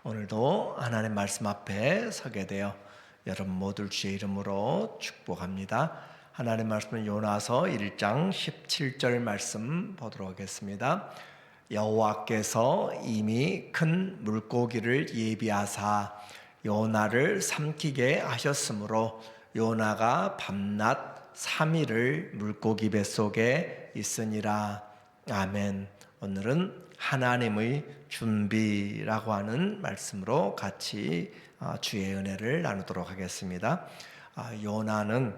오늘도 하나님 말씀 앞에 서게 되어 여러분 모두 주의 이름으로 축복합니다. 하나님 말씀은 요나서 1장 17절 말씀 보도록 하겠습니다. 여호와께서 이미 큰 물고기를 예비하사 요나를 삼키게 하셨으므로 요나가 밤낮 3일을 물고기 뱃속에 있으니라. 아멘. 오늘은 하나님의 준비라고 하는 말씀으로 같이 주의 은혜를 나누도록 하겠습니다. 요나는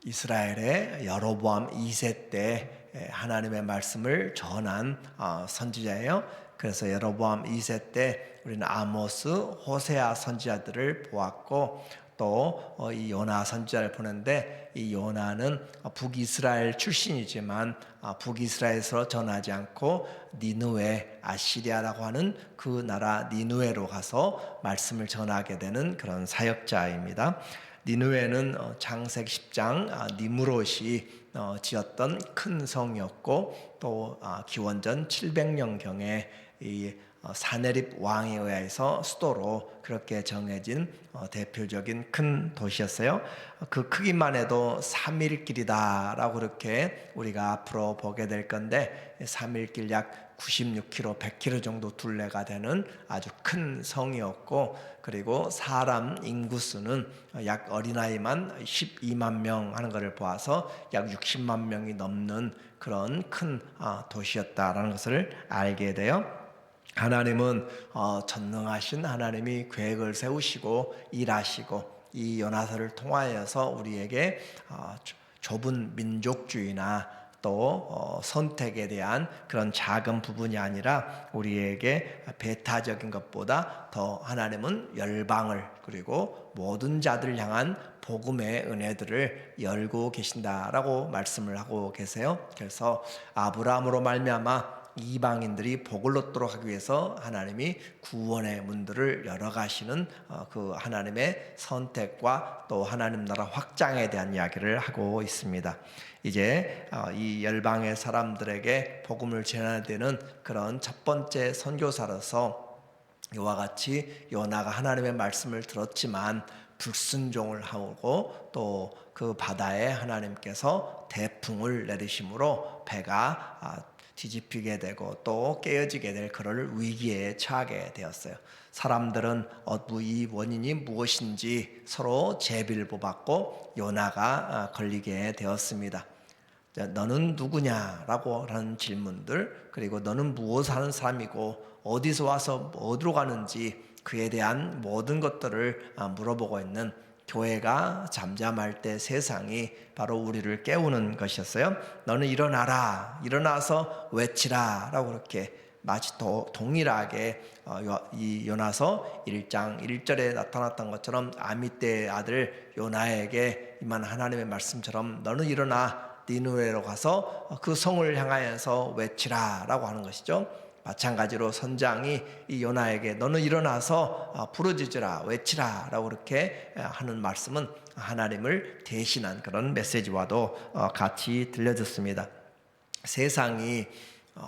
이스라엘의 여로보암 2세 때 하나님의 말씀을 전한 선지자예요. 그래서 여로보암 2세 때 우리는 아모스, 호세아 선지자들을 보았고 또 이 요나 선지자를 보는데 이 요나는 북이스라엘 출신이지만 북이스라엘에서 전하지 않고 니느웨, 아시리아라고 하는 그 나라 니느웨로 가서 말씀을 전하게 되는 그런 사역자입니다. 니느웨는 창세기 10장 니므롯이 지었던 큰 성이었고 또 기원전 700년경에 이 사네립 왕에 의해서 수도로 그렇게 정해진 대표적인 큰 도시였어요. 그 크기만 해도 3일 길이다 라고 그렇게 우리가 앞으로 보게 될 건데 3일 길 약 96km, 100km 정도 둘레가 되는 아주 큰 성이었고, 그리고 사람 인구수는 약 어린아이만 12만 명 하는 것을 보아서 약 60만 명이 넘는 그런 큰 도시였다라는 것을 알게 돼요. 하나님은 전능하신 하나님이 계획을 세우시고 일하시고 이 요나서를 통하여서 우리에게 좁은 민족주의나 또 선택에 대한 그런 작은 부분이 아니라 우리에게 배타적인 것보다 더 하나님은 열방을 그리고 모든 자들 향한 복음의 은혜들을 열고 계신다라고 말씀을 하고 계세요. 그래서 아브라함으로 말미암아 이방인들이 복을 얻도록 하기 위해서 하나님이 구원의 문들을 열어가시는 그 하나님의 선택과 또 하나님 나라 확장에 대한 이야기를 하고 있습니다. 이제 이 열방의 사람들에게 복음을 전해야 되는 그런 첫 번째 선교사로서 이와 같이 요나가 하나님의 말씀을 들었지만 불순종을 하고 또 그 바다에 하나님께서 대풍을 내리심으로 배가 뒤집히게 되고 또 깨어지게 될 그럴 위기에 처하게 되었어요. 사람들은 이 원인이 무엇인지 서로 제비를 뽑았고 요나가 걸리게 되었습니다. 너는 누구냐라고 하는 질문들, 그리고 너는 무엇을 하는 사람이고 어디서 와서 어디로 가는지 그에 대한 모든 것들을 물어보고 있는 교회가 잠잠할 때 세상이 바로 우리를 깨우는 것이었어요. 너는 일어나라, 일어나서 외치라 라고 그렇게 마치 동일하게 이 요나서 1장 1절에 나타났던 것처럼 아미떼의 아들 요나에게 임한 하나님의 말씀처럼 너는 일어나 니느웨로 가서 그 성을 향하여서 외치라 라고 하는 것이죠. 마찬가지로 선장이 이 요나에게 너는 일어나서 부르짖으라 외치라 라고 그렇게 하는 말씀은 하나님을 대신한 그런 메시지와도 같이 들려졌습니다. 세상이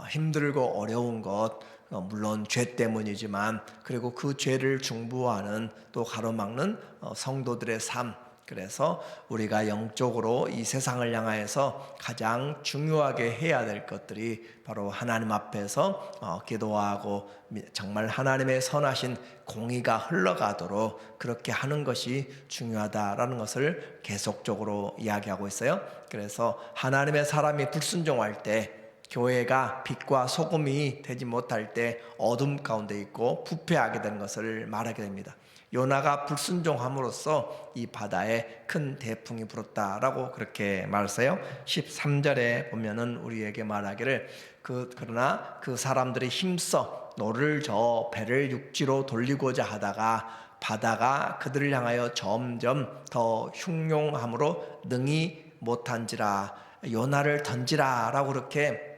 힘들고 어려운 것 물론 죄 때문이지만 그리고 그 죄를 중보하는 또 가로막는 성도들의 삶, 그래서 우리가 영적으로 이 세상을 향하여서 가장 중요하게 해야 될 것들이 바로 하나님 앞에서 기도하고 정말 하나님의 선하신 공의가 흘러가도록 그렇게 하는 것이 중요하다라는 것을 계속적으로 이야기하고 있어요. 그래서 하나님의 사람이 불순종할 때 교회가 빛과 소금이 되지 못할 때 어둠 가운데 있고 부패하게 되는 것을 말하게 됩니다. 요나가 불순종함으로써 이 바다에 큰 대풍이 불었다라고 그렇게 말했어요. 13절에 보면은 우리에게 말하기를 그러나 그 사람들이 힘써 노를 저어 배를 육지로 돌리고자 하다가 바다가 그들을 향하여 점점 더 흉용함으로 능히 못한지라 요나를 던지라 라고 그렇게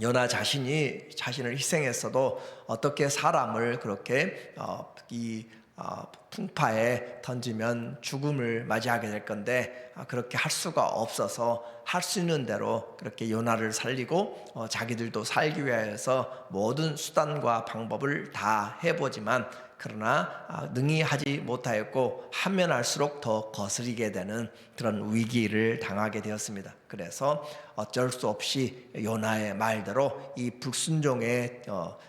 요나 자신을 희생했어도 어떻게 사람을 그렇게 풍파에 던지면 죽음을 맞이하게 될 건데 그렇게 할 수가 없어서 할 수 있는 대로 그렇게 요나를 살리고 자기들도 살기 위해서 모든 수단과 방법을 다 해보지만 그러나 능히 하지 못하였고 하면 할수록 더 거스리게 되는 그런 위기를 당하게 되었습니다. 그래서 어쩔 수 없이 요나의 말대로 이 불순종의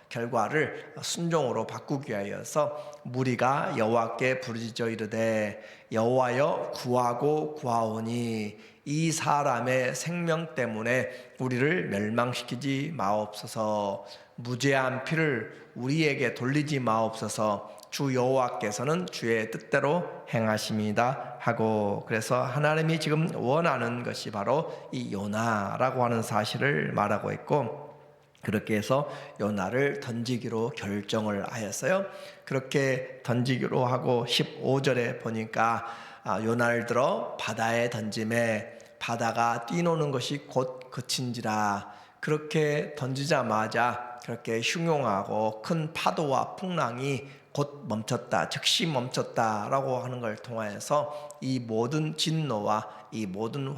결과를 순종으로 바꾸기 위하여서 무리가 여호와께 부르짖어 이르되 여호와여 구하고 구하오니 이 사람의 생명 때문에 우리를 멸망시키지 마옵소서. 무죄한 피를 우리에게 돌리지 마옵소서. 주 여호와께서는 주의 뜻대로 행하십니다 하고, 그래서 하나님이 지금 원하는 것이 바로 이 요나라고 하는 사실을 말하고 있고, 그렇게 해서 요나를 던지기로 결정을 하였어요. 그렇게 던지기로 하고 15절에 보니까 요나를 들어 바다에 던짐에 바다가 뛰노는 것이 곧 그친지라. 그렇게 던지자마자 그렇게 흉용하고 큰 파도와 풍랑이 곧 멈췄다, 즉시 멈췄다라고 하는 걸 통하여서 이 모든 진노와 이 모든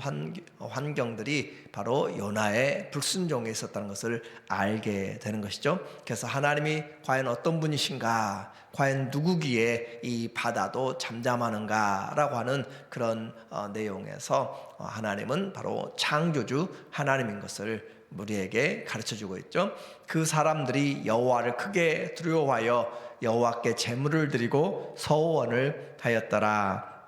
환경들이 바로 요나의 불순종에 있었다는 것을 알게 되는 것이죠. 그래서 하나님이 과연 어떤 분이신가, 과연 누구기에 이 바다도 잠잠하는가라고 하는 그런 내용에서 하나님은 바로 창조주 하나님인 것을 우리에게 가르쳐주고 있죠. 그 사람들이 여호와를 크게 두려워하여 여호와께 제물을 드리고 서원을 하였더라.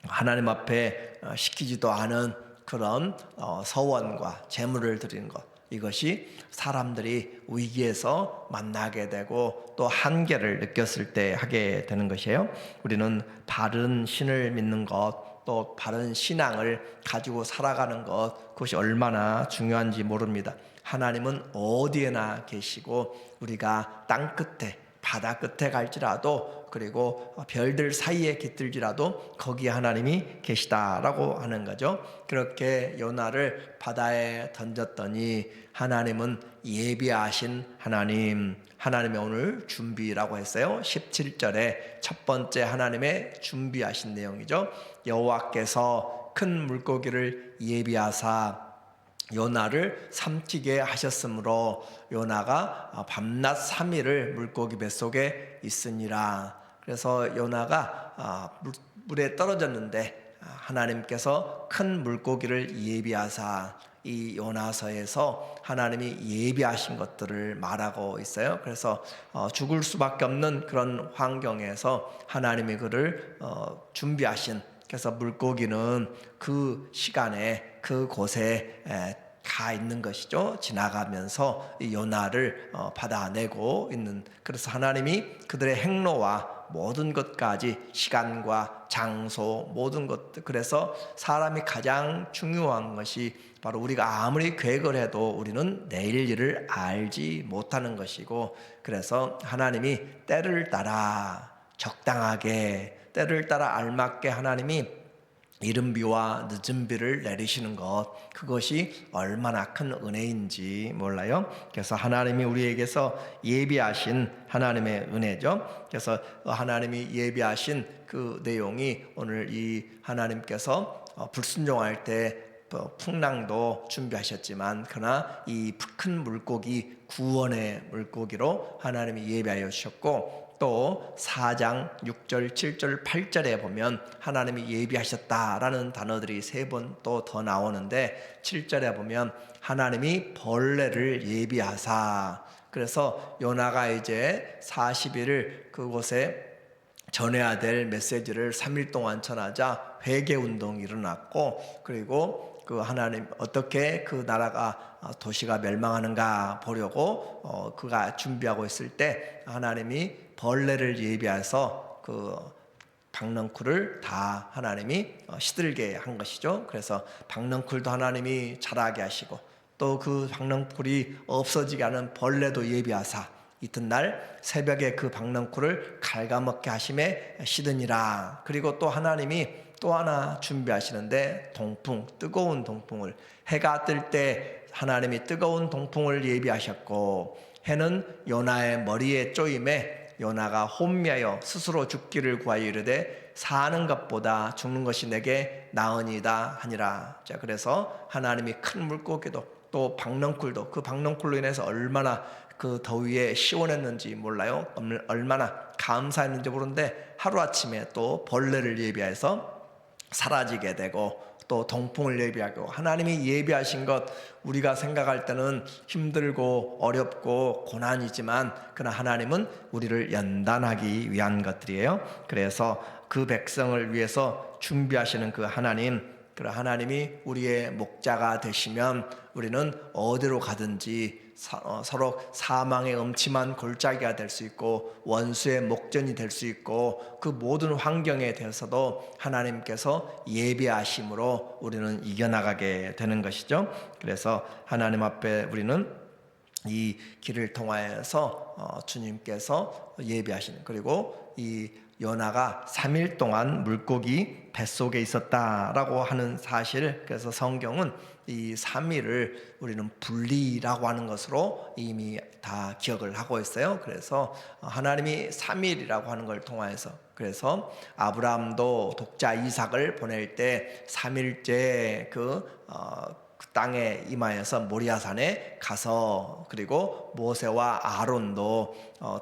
하나님 앞에 시키지도 않은 그런 서원과 제물을 드리는 것, 이것이 사람들이 위기에서 만나게 되고 또 한계를 느꼈을 때 하게 되는 것이에요. 우리는 바른 신을 믿는 것, 또 바른 신앙을 가지고 살아가는 것, 그것이 얼마나 중요한지 모릅니다. 하나님은 어디에나 계시고 우리가 땅 끝에 바다 끝에 갈지라도, 그리고 별들 사이에 깃들지라도 거기에 하나님이 계시다라고 하는 거죠. 그렇게 요나를 바다에 던졌더니 하나님은 예비하신 하나님, 하나님의 오늘 준비라고 했어요. 17절에 첫 번째 하나님의 준비하신 내용이죠. 여호와께서 큰 물고기를 예비하사 요나를 삼키게 하셨으므로 요나가 밤낮 3일을 물고기 뱃속에 있으니라. 그래서 요나가 물에 떨어졌는데 하나님께서 큰 물고기를 예비하사, 이 요나서에서 하나님이 예비하신 것들을 말하고 있어요. 그래서 죽을 수밖에 없는 그런 환경에서 하나님이 그를 준비하신, 그래서 물고기는 그 시간에 그곳에 가 있는 것이죠. 지나가면서 이 요나를 받아내고 있는, 그래서 하나님이 그들의 행로와 모든 것까지, 시간과 장소, 모든 것들, 그래서 사람이 가장 중요한 것이 바로 우리가 아무리 계획을 해도 우리는 내일 일을 알지 못하는 것이고, 그래서 하나님이 때를 따라 적당하게, 때를 따라 알맞게 하나님이 이른 비와 늦은 비를 내리시는 것, 그것이 얼마나 큰 은혜인지 몰라요. 그래서 하나님이 우리에게서 예비하신 하나님의 은혜죠. 그래서 하나님이 예비하신 그 내용이 오늘 이 하나님께서 불순종할 때 풍랑도 준비하셨지만, 그러나 이 큰 물고기, 구원의 물고기로 하나님이 예비하여 주셨고, 또 4장 6절 7절 8절에 보면 하나님이 예비하셨다라는 단어들이 3번 또 더 나오는데, 7절에 보면 하나님이 벌레를 예비하사, 그래서 요나가 이제 40일을 그곳에 전해야 될 메시지를 3일 동안 전하자 회개 운동이 일어났고, 그리고 그 하나님 어떻게 그 나라가 도시가 멸망하는가 보려고 그가 준비하고 있을 때 하나님이 벌레를 예비해서 그 박넝쿨을 다 하나님이 시들게 한 것이죠. 그래서 박넝쿨도 하나님이 자라게 하시고, 또 그 박넝쿨이 없어지게 하는 벌레도 예비하사 이튿날 새벽에 그 박넝쿨을 갉아먹게 하심에 시드니라. 그리고 또 하나님이 또 하나 준비하시는데, 동풍, 뜨거운 동풍을, 해가 뜰 때 하나님이 뜨거운 동풍을 예비하셨고, 해는 요나의 머리에 쪼임에 요나가 혼미하여 스스로 죽기를 구하여 이르되 사는 것보다 죽는 것이 내게 나으니이다 하니라. 자, 그래서 하나님이 큰 물고기도 또 박넝쿨도, 그 박넝쿨로 인해서 얼마나 그 더위에 시원했는지 몰라요. 얼마나 감사했는지 모르는데 하루아침에 또 벌레를 예비해서 사라지게 되고, 또 동풍을 예비하고, 하나님이 예비하신 것, 우리가 생각할 때는 힘들고 어렵고 고난이지만 그러나 하나님은 우리를 연단하기 위한 것들이에요. 그래서 그 백성을 위해서 준비하시는 그 하나님이 우리의 목자가 되시면 우리는 어디로 가든지 서로 사망의 음침한 골짜기가 될 수 있고 원수의 목전이 될 수 있고, 그 모든 환경에 대해서도 하나님께서 예비하심으로 우리는 이겨나가게 되는 것이죠. 그래서 하나님 앞에 우리는 이 길을 통하여서 주님께서 예비하신, 그리고 이 요나가 3일 동안 물고기 뱃속에 있었다라고 하는 사실, 그래서 성경은 이 3일을 우리는 분리라고 하는 것으로 이미 다 기억을 하고 있어요. 그래서 하나님이 3일이라고 하는 걸 통하여서, 그래서 아브라함도 독자 이삭을 보낼 때 3일째 그 땅에 임하여서 모리아산에 가서, 그리고 모세와 아론도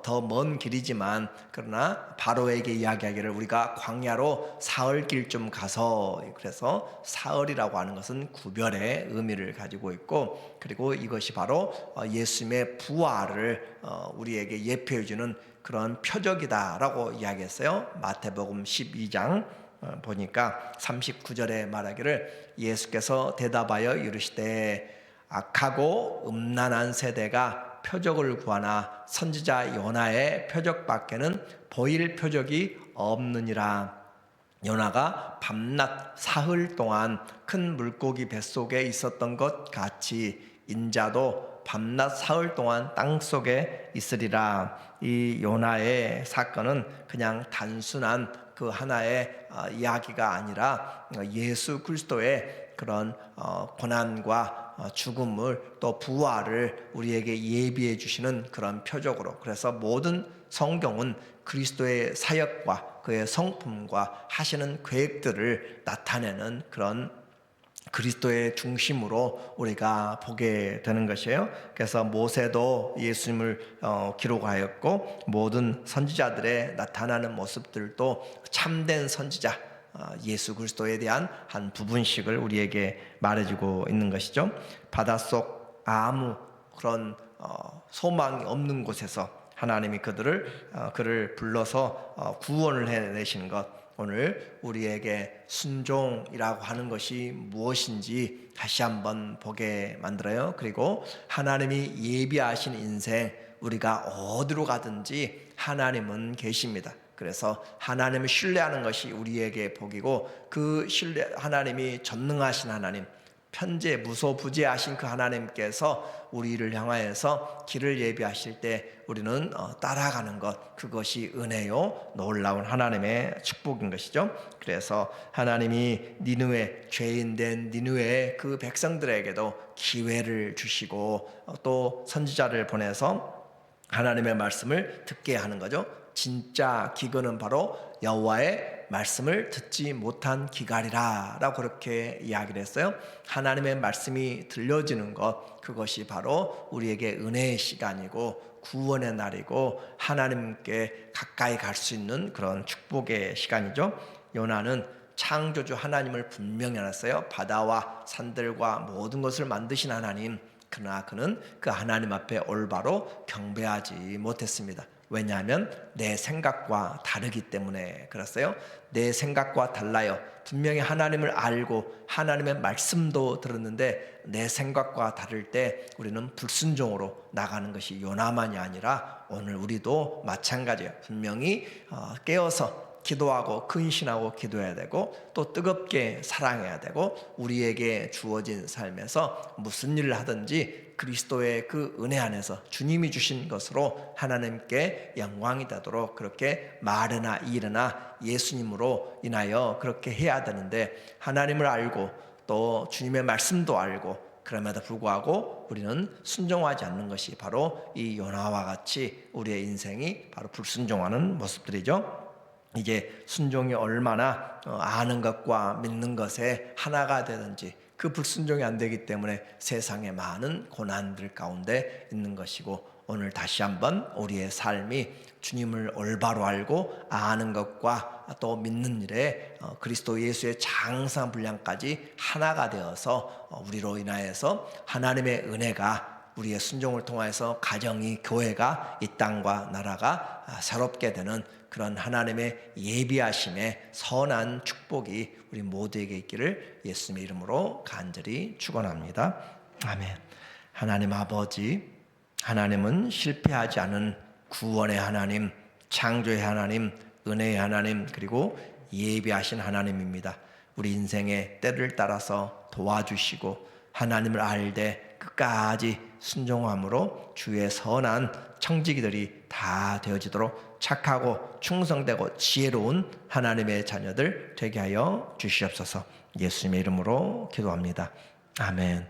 더 먼 길이지만 그러나 바로에게 이야기하기를 우리가 광야로 사흘길 좀 가서, 그래서 사흘이라고 하는 것은 구별의 의미를 가지고 있고, 그리고 이것이 바로 예수님의 부활을 우리에게 예표해 주는 그런 표적이다라고 이야기했어요. 마태복음 12장 보니까 39절에 말하기를 예수께서 대답하여 이르시되 악하고 음란한 세대가 표적을 구하나 선지자 요나의 표적밖에는 보일 표적이 없느니라. 요나가 밤낮 사흘 동안 큰 물고기 뱃속에 있었던 것 같이 인자도 밤낮 사흘 동안 땅속에 있으리라. 이 요나의 사건은 그냥 단순한 그 하나의 이야기가 아니라 예수 그리스도의 그런 고난과 죽음을 또 부활을 우리에게 예비해 주시는 그런 표적으로, 그래서 모든 성경은 그리스도의 사역과 그의 성품과 하시는 계획들을 나타내는 그런 그리스도의 중심으로 우리가 보게 되는 것이에요. 그래서 모세도 예수님을 기록하였고, 모든 선지자들의 나타나는 모습들도 참된 선지자 예수 그리스도에 대한 한 부분씩을 우리에게 말해주고 있는 것이죠. 바닷속 아무 그런 소망이 없는 곳에서 하나님이 그를 불러서 구원을 해내시는 것, 오늘 우리에게 순종이라고 하는 것이 무엇인지 다시 한번 보게 만들어요. 그리고 하나님이 예비하신 인생, 우리가 어디로 가든지 하나님은 계십니다. 그래서 하나님을 신뢰하는 것이 우리에게 복이고, 그 신뢰, 하나님이 전능하신 하나님, 편재 무소부재하신 그 하나님께서 우리를 향하여서 길을 예비하실 때 우리는 따라가는 것, 그것이 은혜요 놀라운 하나님의 축복인 것이죠. 그래서 하나님이 니느웨, 죄인된 니느웨의 그 백성들에게도 기회를 주시고 또 선지자를 보내서 하나님의 말씀을 듣게 하는 거죠. 진짜 기근은 바로 여호와의 말씀을 듣지 못한 기갈이라 라고 그렇게 이야기를 했어요. 하나님의 말씀이 들려지는 것, 그것이 바로 우리에게 은혜의 시간이고 구원의 날이고 하나님께 가까이 갈 수 있는 그런 축복의 시간이죠. 요나는 창조주 하나님을 분명히 알았어요. 바다와 산들과 모든 것을 만드신 하나님, 그러나 그는 그 하나님 앞에 올바로 경배하지 못했습니다. 왜냐하면 내 생각과 다르기 때문에 그랬어요. 내 생각과 달라요. 분명히 하나님을 알고 하나님의 말씀도 들었는데 내 생각과 다를 때 우리는 불순종으로 나가는 것이 요나만이 아니라 오늘 우리도 마찬가지예요. 분명히 깨어서 기도하고 근신하고 기도해야 되고 또 뜨겁게 사랑해야 되고, 우리에게 주어진 삶에서 무슨 일을 하든지 그리스도의 그 은혜 안에서 주님이 주신 것으로 하나님께 영광이 되도록 그렇게 말이나 일이나 예수님으로 인하여 그렇게 해야 되는데, 하나님을 알고 또 주님의 말씀도 알고 그럼에도 불구하고 우리는 순종하지 않는 것이 바로 이 요나와 같이 우리의 인생이 바로 불순종하는 모습들이죠. 이제 순종이 얼마나 아는 것과 믿는 것에 하나가 되든지 그 불순종이 안 되기 때문에 세상의 많은 고난들 가운데 있는 것이고, 오늘 다시 한번 우리의 삶이 주님을 올바로 알고 아는 것과 또 믿는 일에 그리스도 예수의 장성한 분량까지 하나가 되어서 우리로 인하여서 하나님의 은혜가 우리의 순종을 통해서 가정이, 교회가, 이 땅과 나라가 새롭게 되는 그런 하나님의 예비하심의 선한 축복이 우리 모두에게 있기를 예수님의 이름으로 간절히 축원합니다. 아멘. 하나님 아버지, 하나님은 실패하지 않은 구원의 하나님, 창조의 하나님, 은혜의 하나님, 그리고 예비하신 하나님입니다. 우리 인생의 때를 따라서 도와주시고 하나님을 알되 끝까지 순종함으로 주의 선한 청지기들이 다 되어지도록 착하고 충성되고 지혜로운 하나님의 자녀들 되게 하여 주시옵소서. 예수님의 이름으로 기도합니다. 아멘.